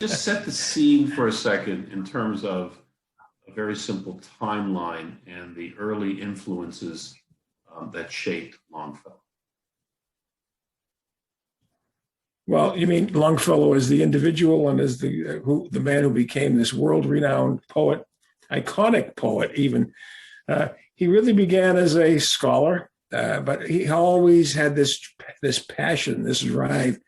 just set the scene for a second in terms of a very simple timeline and the early influences that shaped Longfellow. Well, you mean Longfellow as the individual and as the man who became this world-renowned poet, iconic poet even. He really began as a scholar, but he always had this passion, this drive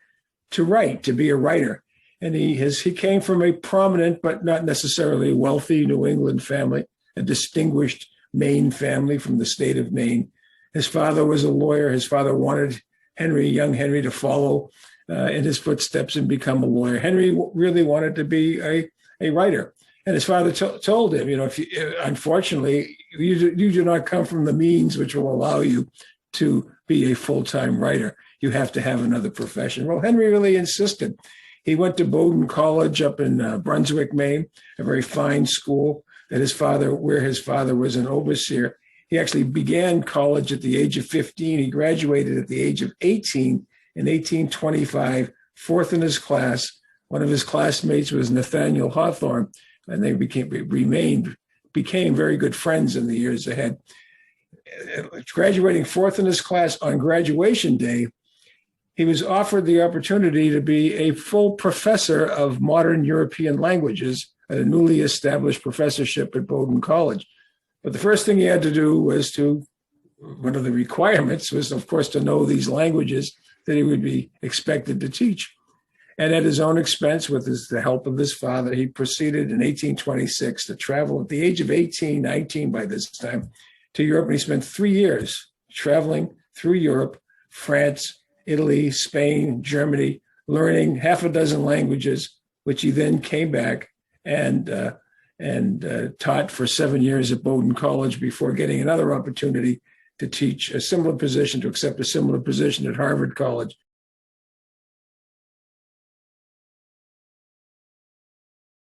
to write, to be a writer. And he came from a prominent but not necessarily wealthy New England family, a distinguished Maine family from the state of Maine. His father was a lawyer. His father wanted young Henry, to follow in his footsteps and become a lawyer. Henry really wanted to be a writer. And his father told him, unfortunately, you do not come from the means which will allow you to be a full-time writer. You have to have another profession. Well, Henry really insisted. He went to Bowdoin College up in Brunswick, Maine, a very fine school where his father was an overseer. He actually began college at the age of 15. He graduated at the age of 18 in 1825, fourth in his class. One of his classmates was Nathaniel Hawthorne, and they became very good friends in the years ahead. Graduating fourth in his class on graduation day, he was offered the opportunity to be a full professor of modern European languages at a newly established professorship at Bowdoin College. But the first thing he had to do was one of the requirements was, of course, to know these languages that he would be expected to teach. And at his own expense, with the help of his father, he proceeded in 1826 to travel at the age of 19 by this time, to Europe. And he spent 3 years traveling through Europe, France, Italy, Spain, Germany, learning half a dozen languages, which he then came back and taught for 7 years at Bowdoin College before getting another opportunity to teach a similar position, to accept a similar position at Harvard College